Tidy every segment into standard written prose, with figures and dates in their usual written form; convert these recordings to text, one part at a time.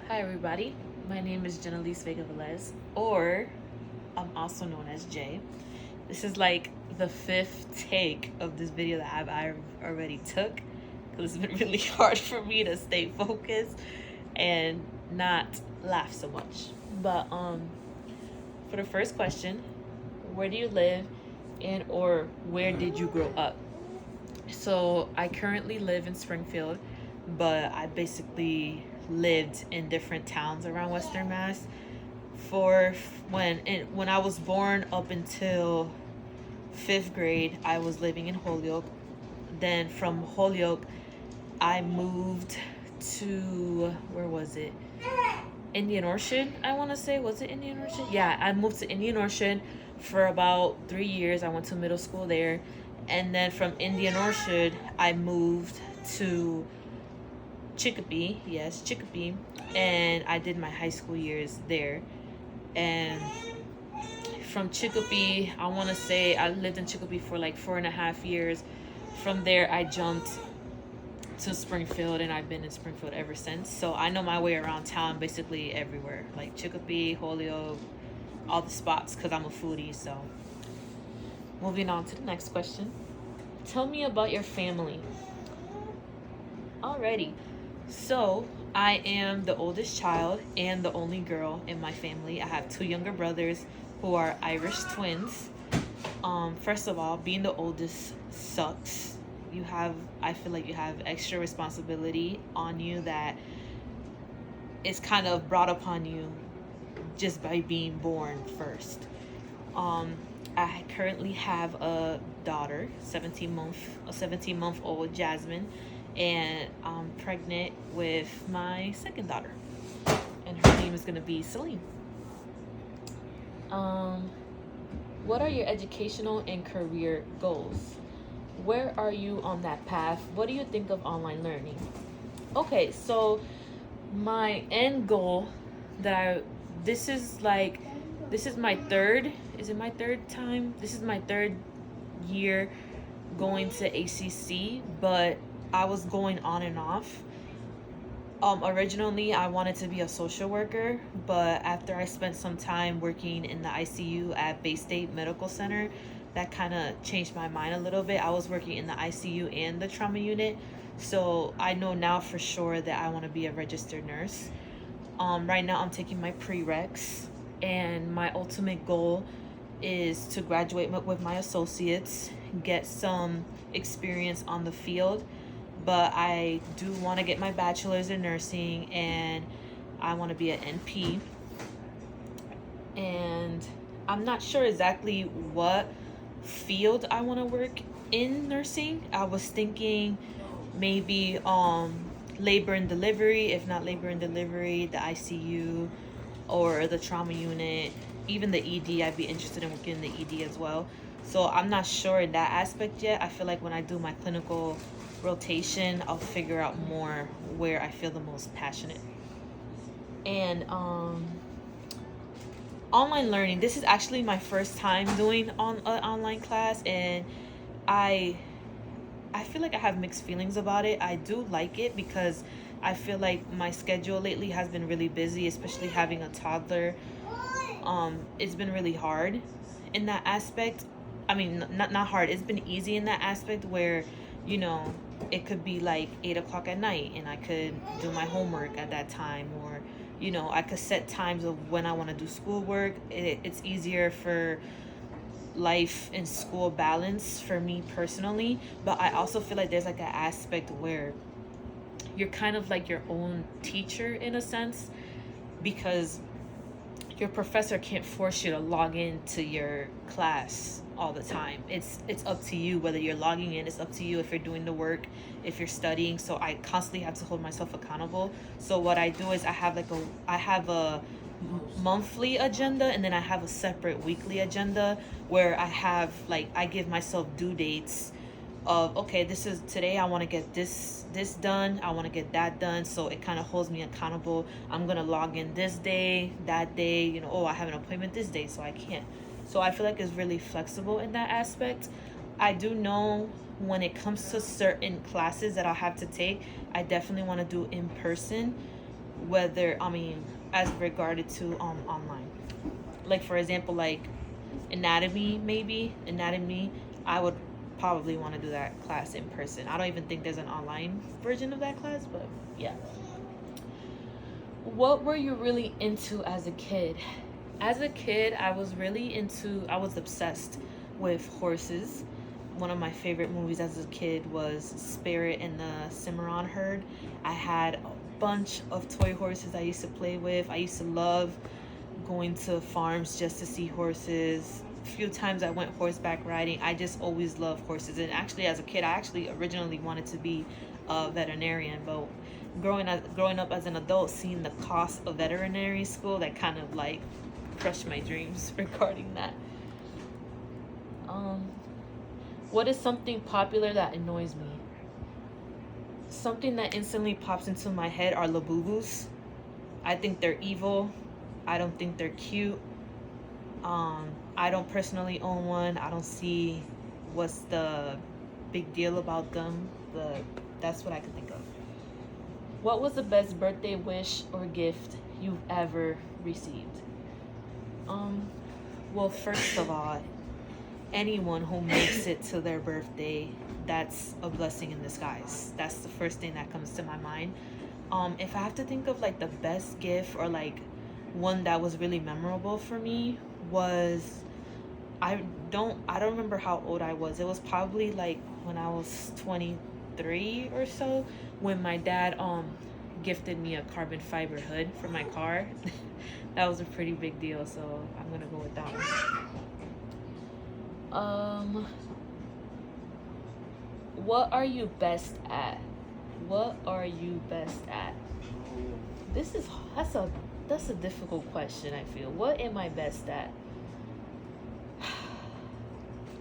Hi everybody, my name is Vega-Velez, or I'm also known as Jay. This is like the fifth take of this video that I've already took because it's been really hard for me to stay focused and not laugh so much. But for the first question, where do you live and or where did you grow up? So I currently live in Springfield, but I basically lived in different towns around Western Mass for when I was born up until fifth grade. I was living in Holyoke. Then from Holyoke, I moved to where was it? Indian Orchard. I want to say, was it Indian Orchard? Yeah, I moved to Indian Orchard for about 3 years. I went to middle school there, and then from Indian Orchard, I moved to Chicopee, yes, Chicopee, and I did my high school years there. And from Chicopee, I want to say I lived in Chicopee for like 4.5 years. From there, I jumped to Springfield, and I've been in Springfield ever since. So I know my way around town basically everywhere, like Chicopee, Holyoke, all the spots, because I'm a foodie. So moving on to the next question. Tell me about your family. Alrighty. So, I am the oldest child and the only girl in my family. I have two younger brothers who are Irish twins. First of all, being the oldest sucks. I feel like you have extra responsibility on you that is kind of brought upon you just by being born first. I currently have a daughter, 17-month-old Jasmine, and I'm pregnant with my second daughter, and her name is gonna be Celine. What are your educational and career goals? Where are you on that path? What do you think of online learning? Okay, so my end goal this is my third, is it my third time? This is my third year going to ACC, but I was going on and off. Originally, I wanted to be a social worker, but after I spent some time working in the ICU at Bay State Medical Center, that kind of changed my mind a little bit. I was working in the ICU and the trauma unit, so I know now for sure that I want to be a registered nurse. Right now, I'm taking my prereqs, and my ultimate goal is to graduate with my associates, get some experience on the field, but I do want to get my bachelor's in nursing, and I want to be an NP. And I'm not sure exactly what field I want to work in nursing. I was thinking maybe labor and delivery, if not labor and delivery, the ICU or the trauma unit, even the ED. I'd be interested in working in the ED as well. So I'm not sure in that aspect yet. I feel like when I do my clinical rotation, I'll figure out more where I feel the most passionate. And online learning, this is actually my first time doing online class, and I feel like I have mixed feelings about it. I do like it because I feel like my schedule lately has been really busy, especially having a toddler. It's been really hard in that aspect. I mean, not hard. It's been easy in that aspect where, it could be like 8 o'clock at night and I could do my homework at that time, or, I could set times of when I want to do schoolwork. It's easier for life and school balance for me personally, but I also feel like there's like an aspect where you're kind of like your own teacher in a sense, because your professor can't force you to log into your class all the time. It's up to you whether you're logging in. It's up to you if you're doing the work, if you're studying. So I constantly have to hold myself accountable. So what I do is I have a monthly agenda, and then I have a separate weekly agenda where I give myself due dates of, okay, this is today, I want to get this done, I want to get that done. So it kind of holds me accountable. I'm gonna log in this day, that day, I have an appointment this day, so I can't. So I feel like it's really flexible in that aspect. I do know when it comes to certain classes that I'll have to take, I definitely want to do in person, whether, I mean, as regarded to online. Like for example, like anatomy, I would probably want to do that class in person. I don't even think there's an online version of that class, but yeah. What were you really into as a kid? As a kid, I was obsessed with horses. One of my favorite movies as a kid was Spirit and the Cimarron Herd. I had a bunch of toy horses I used to play with. I used to love going to farms just to see horses. A few times I went horseback riding. I just always loved horses. And actually, as a kid, I actually originally wanted to be a veterinarian, but growing up as an adult, seeing the cost of veterinary school, that kind of like crushed my dreams regarding that. What is something popular that annoys me? Something that instantly pops into my head are Labubus. I think they're evil. I don't think they're cute. I don't personally own one. I don't see what's the big deal about them, but that's what I can think of. What was the best birthday wish or gift you've ever received? Well, first of all, anyone who makes it to their birthday, that's a blessing in disguise. That's the first thing that comes to my mind. If I have to think of like the best gift or like one that was really memorable for me was, I don't remember how old I was. It was probably like when I was 23 or so, when my dad gifted me a carbon fiber hood for my car. That was a pretty big deal, so I'm gonna go with that one. What are you best at? What are you best at? That's a difficult question, I feel. What am I best at?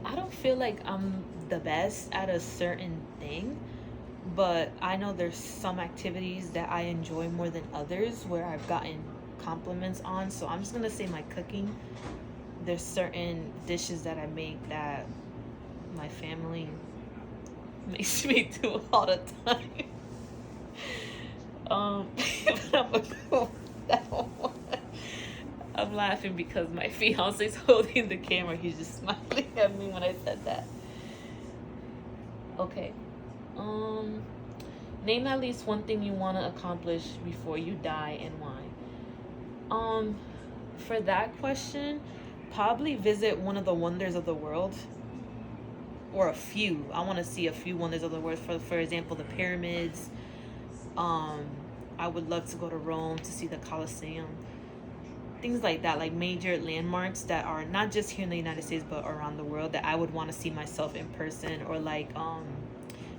I don't feel like I'm the best at a certain thing, but I know there's some activities that I enjoy more than others where I've gotten compliments on. So I'm just gonna say my cooking. There's certain dishes that I make that my family makes me do all the time. But I'm gonna go with that one. I'm laughing because my fiance's holding the camera. He's just smiling at me when I said that. Okay. Name at least one thing you want to accomplish before you die and why. For that question, probably visit one of the wonders of the world, or a few. I want to see a few wonders of the world. For example, the pyramids. I would love to go to Rome to see the Colosseum. Things like that, like major landmarks that are not just here in the United States but around the world, that I would want to see myself in person. Or like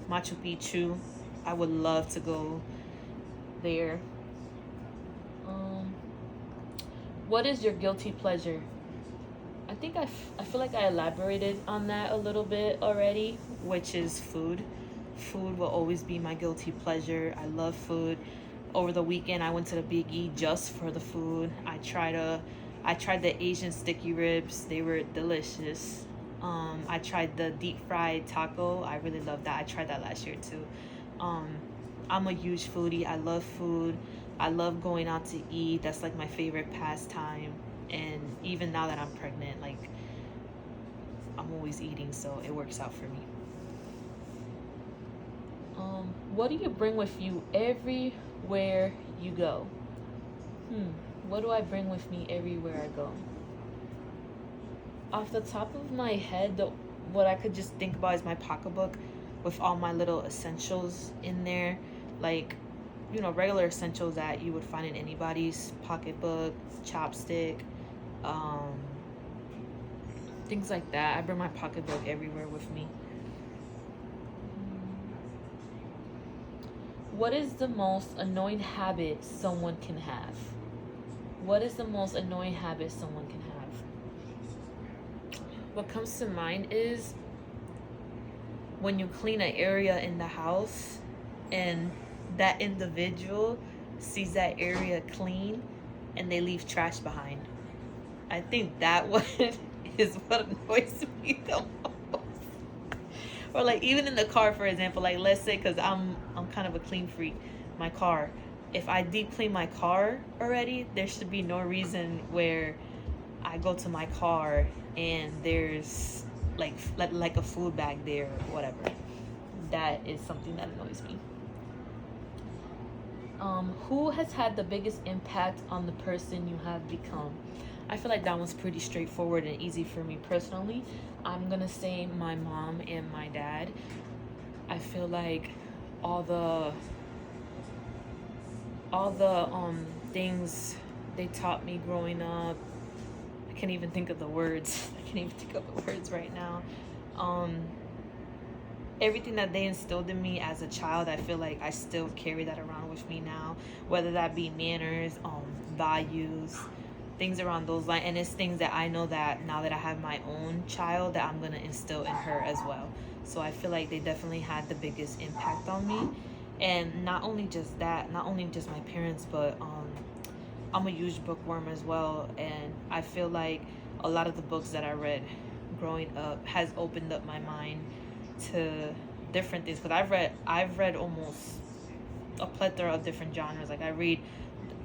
Machu Picchu. I would love to go there. What is your guilty pleasure? I think I feel like I elaborated on that a little bit already, which is food. Food will always be my guilty pleasure. I love food. Over the weekend, I went to the Big E just for the food. I tried the Asian sticky ribs. They were delicious. I tried the deep fried taco. I really love that. I tried that last year too. I'm a huge foodie. I love food. I love going out to eat. That's like my favorite pastime. And even now that I'm pregnant, like, I'm always eating, so it works out for me. What do you bring with you everywhere you go? What do I bring with me everywhere I go? Off the top of my head, what I could just think about is my pocketbook with all my little essentials in there. Like, you know, regular essentials that you would find in anybody's pocketbook, chopstick, things like that. I bring my pocketbook everywhere with me. What is the most annoying habit someone can have? What is the most annoying habit someone can have? What comes to mind is when you clean an area in the house and that individual sees that area clean and they leave trash behind. I think that one is what annoys me the most. Or like even in the car, for example, like let's say, because I'm kind of a clean freak, my car, if I deep clean my car already, there should be no reason where I go to my car and there's like a food bag there or whatever. That is something that annoys me. Who has had the biggest impact on the person you have become? I feel like that one's pretty straightforward and easy for me personally. I'm gonna say my mom and my dad. I feel like all the things they taught me growing up. I can't even think of the words. I can't even think of the words right now. Everything that they instilled in me as a child, I feel like I still carry that around with me now, whether that be manners, values, things around those lines. And it's things that I know that now that I have my own child, that I'm gonna instill in her as well. So I feel like they definitely had the biggest impact on me. And not only just that, not only just my parents, but I'm a huge bookworm as well, and I feel like a lot of the books that I read growing up has opened up my mind to different things, because I've read almost a plethora of different genres. Like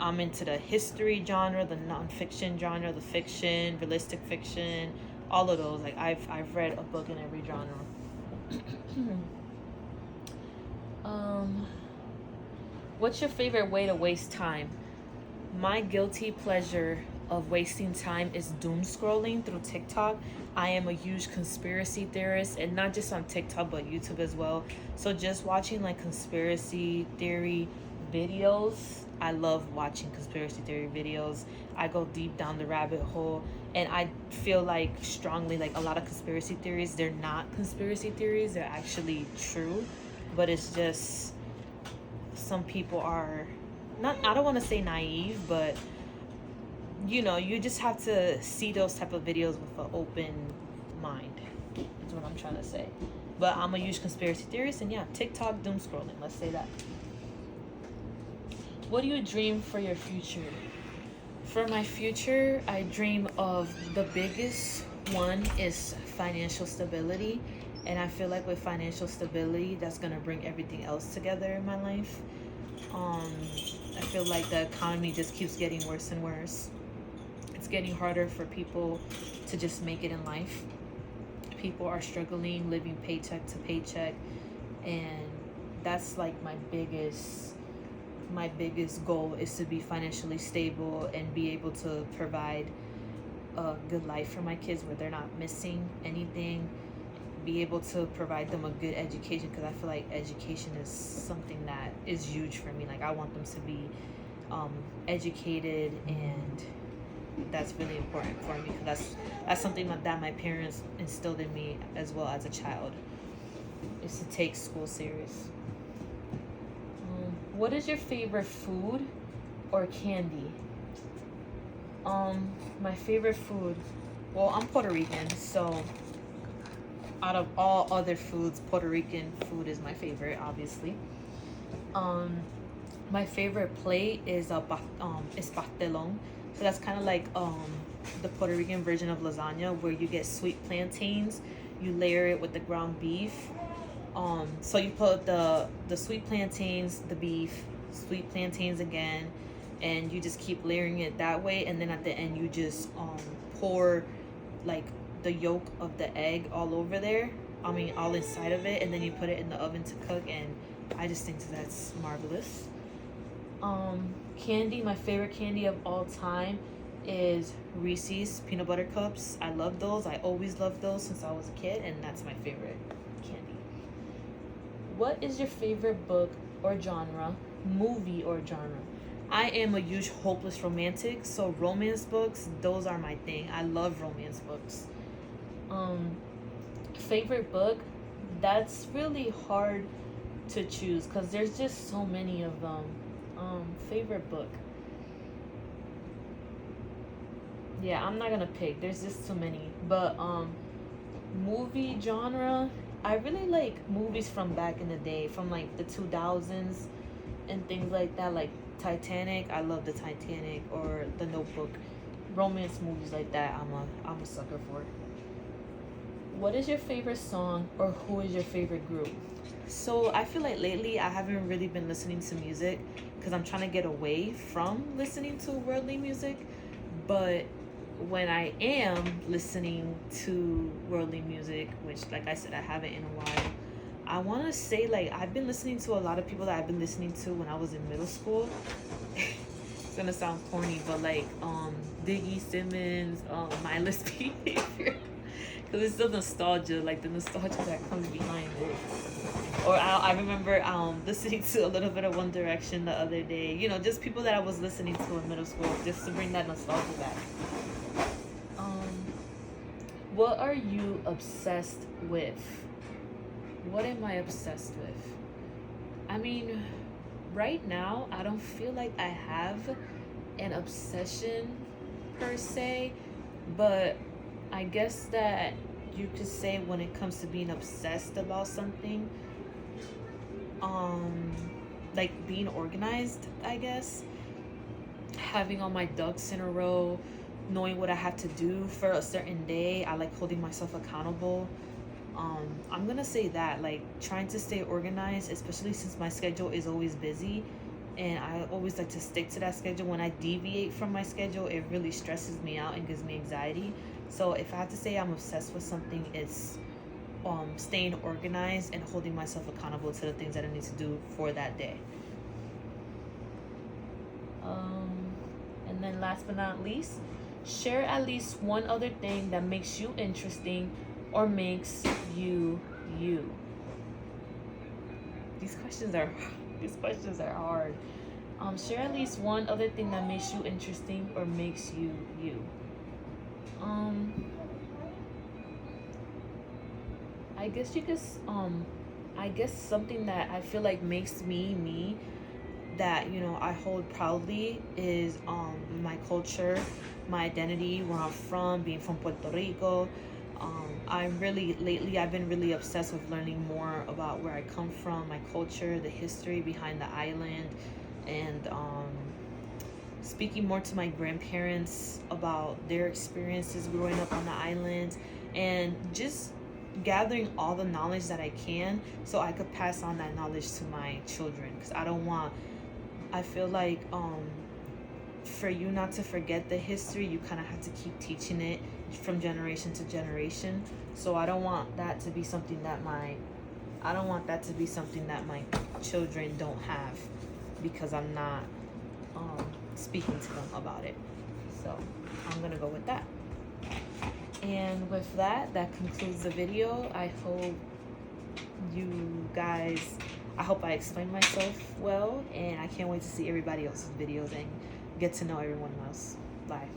I'm into the history genre, the nonfiction genre, the fiction, realistic fiction, all of those. Like I've read a book in every genre. What's your favorite way to waste time? My guilty pleasure of wasting time is doom scrolling through TikTok. I am a huge conspiracy theorist, and not just on TikTok but YouTube as well. So just watching like conspiracy theory videos. I love watching conspiracy theory videos. I go deep down the rabbit hole, and I feel like strongly like a lot of conspiracy theories, they're not conspiracy theories, they're actually true, but it's just some people are not, I don't want to say naive, but you just have to see those type of videos with an open mind, is what I'm trying to say. But I'm a huge conspiracy theorist, and yeah, TikTok doom scrolling, let's say that. What do you dream for your future? For my future, I dream of, the biggest one is financial stability. And I feel like with financial stability, that's going to bring everything else together in my life. I feel like the economy just keeps getting worse and worse. It's getting harder for people to just make it in life. People are struggling, living paycheck to paycheck. And that's like my biggest goal, is to be financially stable and be able to provide a good life for my kids where they're not missing anything. Be able to provide them a good education, because I feel like education is something that is huge for me. Like I want them to be educated, and that's really important for me, because that's something that my parents instilled in me as well as a child, is to take school serious. What is your favorite food or candy? My favorite food, well, I'm Puerto Rican, so out of all other foods, Puerto Rican food is my favorite, obviously. My favorite plate is pastelón. So that's kind of like the Puerto Rican version of lasagna, where you get sweet plantains, you layer it with the ground beef. So you put the sweet plantains, the beef, sweet plantains again, and you just keep layering it that way. And then at the end, you just pour like the yolk of the egg all over there. I mean, all inside of it, and then you put it in the oven to cook. And I just think that's marvelous. Candy, my favorite candy of all time is Reese's peanut butter cups. I love those. I always loved those since I was a kid, and that's my favorite candy. What is your favorite book or genre, movie or genre? I am a huge hopeless romantic, so romance books, those are my thing. I love romance books. Favorite book, that's really hard to choose because there's just so many of them. Favorite book, yeah, I'm not gonna pick, there's just so many. But movie genre, I really like movies from back in the day, from like the 2000s and things like that, like Titanic. I love the Titanic, or The Notebook. Romance movies like that, I'm a sucker for. What is your favorite song, or who is your favorite group? So I feel like lately I haven't really been listening to music because I'm trying to get away from listening to worldly music. But when I am listening to worldly music, which, like I said, I haven't in a while, I want to say, like, I've been listening to a lot of people that I've been listening to when I was in middle school. It's gonna sound corny, but like Diggy Simmons, mindless behavior, because it's the nostalgia, like the nostalgia that comes behind it. Or I remember listening to a little bit of One Direction the other day. You know, just people that I was listening to in middle school, just to bring that nostalgia back. What are you obsessed with? What am I obsessed with? I mean, right now, I don't feel like I have an obsession per se, but I guess that you could say when it comes to being obsessed about something, like being organized, I guess, having all my ducks in a row, knowing what I have to do for a certain day. I like holding myself accountable. I'm gonna say that, like, trying to stay organized, especially since my schedule is always busy and I always like to stick to that schedule. When I deviate from my schedule, it really stresses me out and gives me anxiety. So if I have to say I'm obsessed with something, it's staying organized and holding myself accountable to the things that I need to do for that day. And then last but not least, share at least one other thing that makes you interesting or makes you you. These questions are hard. Share at least one other thing that makes you interesting or makes you you. I guess you could I guess something that I feel like makes me me, that, you know, I hold proudly, is my culture, my identity, where I'm from, being from Puerto Rico. I've been really obsessed with learning more about where I come from, my culture, the history behind the island, and speaking more to my grandparents about their experiences growing up on the island, and just gathering all the knowledge that I can so I could pass on that knowledge to my children, because I feel like for you not to forget the history, you kind of have to keep teaching it from generation to generation. So I don't want that to be something that my children don't have, because I'm not speaking to them about it. So I'm gonna go with that. And with that concludes the video. I hope I explained myself well, and I can't wait to see everybody else's videos and get to know everyone else. Bye.